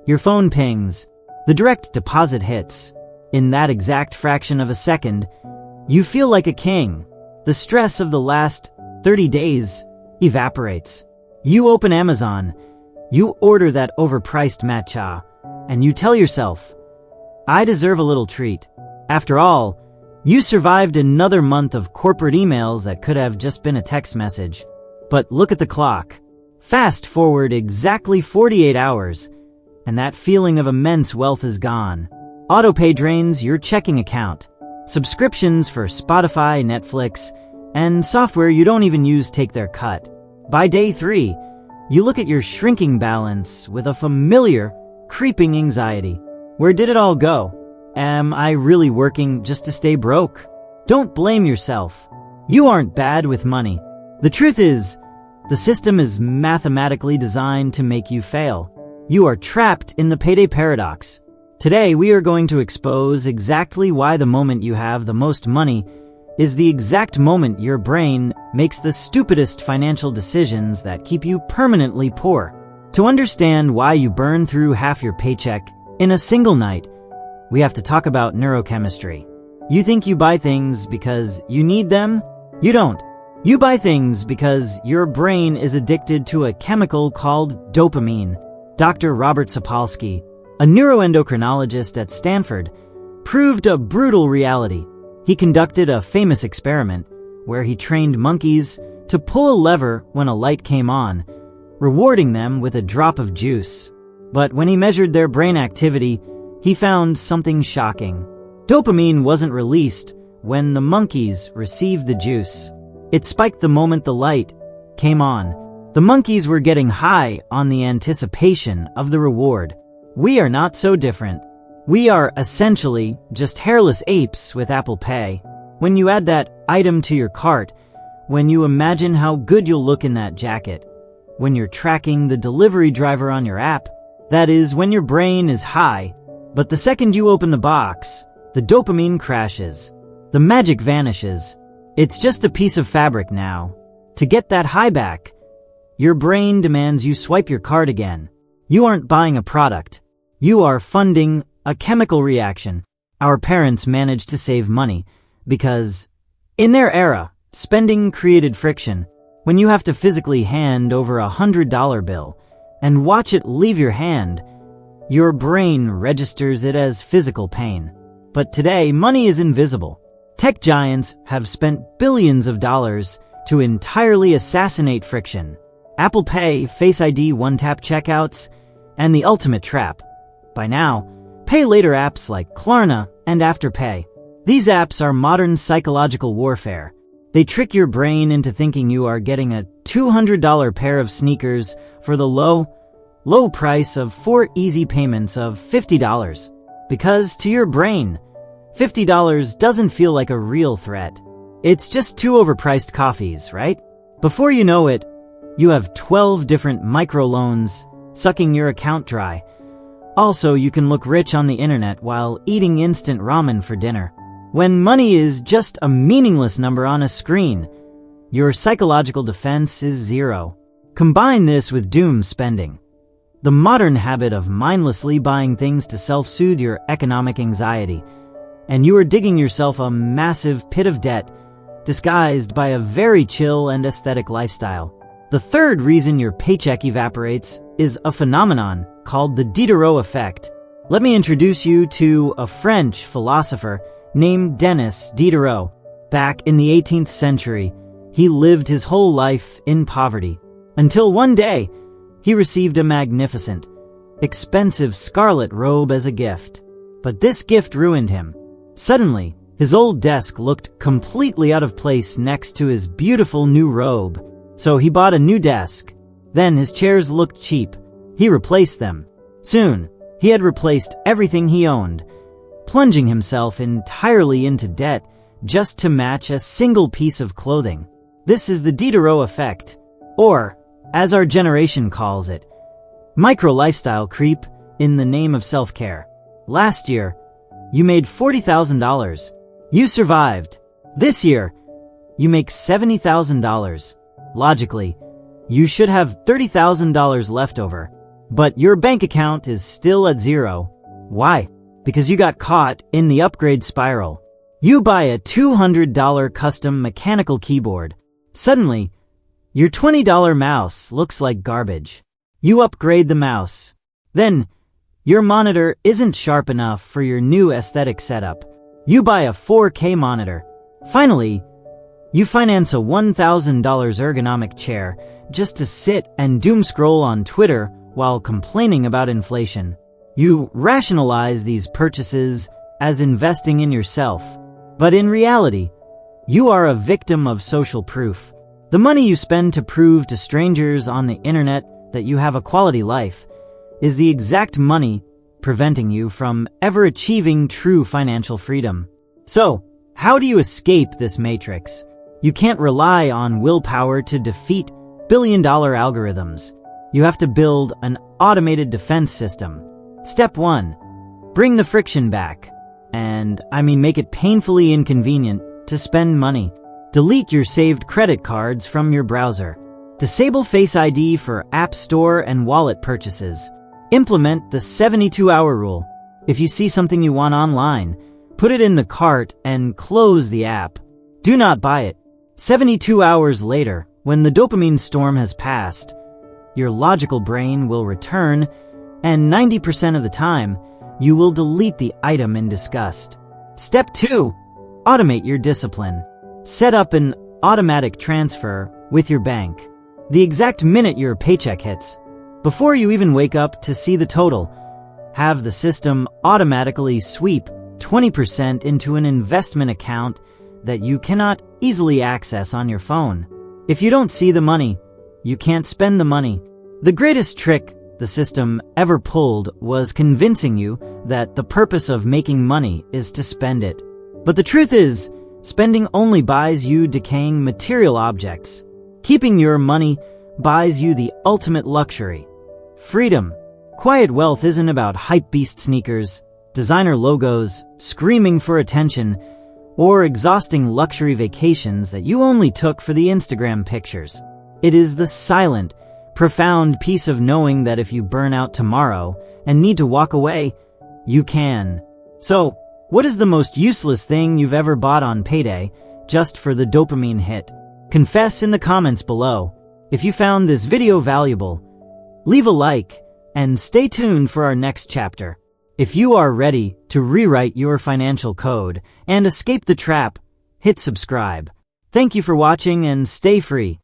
Your phone pings. The direct deposit hits. In that exact fraction of a second, you feel like a king. The stress of the last 30 days evaporates. You open Amazon, you order that overpriced matcha, and you tell yourself, I deserve a little treat. After all, you survived another month of corporate emails that could have just been a text message. But look at the clock. Fast forward exactly 48 hours, and that feeling of immense wealth is gone. Autopay drains your checking account. Subscriptions for Spotify, Netflix, and software you don't even use take their cut. By day 3, you look at your shrinking balance with a familiar, creeping anxiety. Where did it all go? Am I really working just to stay broke? Don't blame yourself. You aren't bad with money. The truth is, the system is mathematically designed to make you fail. You are trapped in the payday paradox. Today, we are going to expose exactly why the moment you have the most money is the exact moment your brain makes the stupidest financial decisions that keep you permanently poor. To understand why you burn through half your paycheck in a single night, we have to talk about neurochemistry. You think you buy things because you need them? You don't. You buy things because your brain is addicted to a chemical called dopamine. Dr. Robert Sapolsky, a neuroendocrinologist at Stanford, proved a brutal reality. He conducted a famous experiment where he trained monkeys to pull a lever when a light came on, rewarding them with a drop of juice. But when he measured their brain activity, he found something shocking. Dopamine wasn't released when the monkeys received the juice. It spiked the moment the light came on. The monkeys were getting high on the anticipation of the reward. We are not so different. We are essentially just hairless apes with Apple Pay. When you add that item to your cart, when you imagine how good you'll look in that jacket, when you're tracking the delivery driver on your app, that is when your brain is high. But the second you open the box, the dopamine crashes. The magic vanishes. It's just a piece of fabric now. To get that high back, your brain demands you swipe your card again. You aren't buying a product. You are funding a chemical reaction. Our parents managed to save money because, in their era, spending created friction. When you have to physically hand over $100 bill and watch it leave your hand, your brain registers it as physical pain. But today, money is invisible. Tech giants have spent billions of dollars to entirely assassinate friction. Apple Pay, Face ID, one-tap checkouts, and the ultimate trap. By now, pay later apps like Klarna and Afterpay. These apps are modern psychological warfare. They trick your brain into thinking you are getting a $200 pair of sneakers for the low price of 4 easy payments of $50. Because to your brain, $50 doesn't feel like a real threat. It's just 2 overpriced coffees, right? Before you know it, you have 12 different microloans sucking your account dry. Also, you can look rich on the internet while eating instant ramen for dinner. When money is just a meaningless number on a screen, your psychological defense is 0. Combine this with doom spending, the modern habit of mindlessly buying things to self-soothe your economic anxiety, and you are digging yourself a massive pit of debt disguised by a very chill and aesthetic lifestyle. The third reason your paycheck evaporates is a phenomenon called the Diderot Effect. Let me introduce you to a French philosopher named Denis Diderot. Back in the 18th century, he lived his whole life in poverty, until one day, he received a magnificent, expensive scarlet robe as a gift. But this gift ruined him. Suddenly, his old desk looked completely out of place next to his beautiful new robe. So he bought a new desk. Then his chairs looked cheap. He replaced them. Soon, he had replaced everything he owned, plunging himself entirely into debt just to match a single piece of clothing. This is the Diderot Effect, or, as our generation calls it, micro-lifestyle creep in the name of self-care. Last year, you made $40,000. You survived. This year, you make $70,000. Logically, you should have $30,000 left over. but your bank account is still at zero. Why? Because you got caught in the upgrade spiral. You buy a $200 custom mechanical keyboard. Suddenly, your $20 mouse looks like garbage. You upgrade the mouse. Then, your monitor isn't sharp enough for your new aesthetic setup. You buy a 4K monitor. Finally, you finance a $1,000 ergonomic chair just to sit and doom scroll on Twitter while complaining about inflation. You rationalize these purchases as investing in yourself. But in reality, you are a victim of social proof. The money you spend to prove to strangers on the internet that you have a quality life is the exact money preventing you from ever achieving true financial freedom. So, how do you escape this matrix? You can't rely on willpower to defeat billion-dollar algorithms. You have to build an automated defense system. Step 1. Bring the friction back. And I mean make it painfully inconvenient to spend money. Delete your saved credit cards from your browser. Disable Face ID for App Store and wallet purchases. Implement the 72-hour rule. If you see something you want online, put it in the cart and close the app. Do not buy it. 72 hours later, when the dopamine storm has passed, your logical brain will return, and 90% of the time, you will delete the item in disgust. Step 2. Automate your discipline. Set up an automatic transfer with your bank. The exact minute your paycheck hits, before you even wake up to see the total, have the system automatically sweep 20% into an investment account that you cannot easily access on your phone. If you don't see the money, you can't spend the money. The greatest trick the system ever pulled was convincing you that the purpose of making money is to spend it. But the truth is, spending only buys you decaying material objects. Keeping your money buys you the ultimate luxury: freedom. Quiet wealth isn't about hypebeast sneakers, designer logos, screaming for attention, or exhausting luxury vacations that you only took for the Instagram pictures. It is the silent, profound peace of knowing that if you burn out tomorrow and need to walk away, you can. So, what is the most useless thing you've ever bought on payday just for the dopamine hit? Confess in the comments below. If you found this video valuable, leave a like and stay tuned for our next chapter. If you are ready to rewrite your financial code and escape the trap, hit subscribe. Thank you for watching and stay free.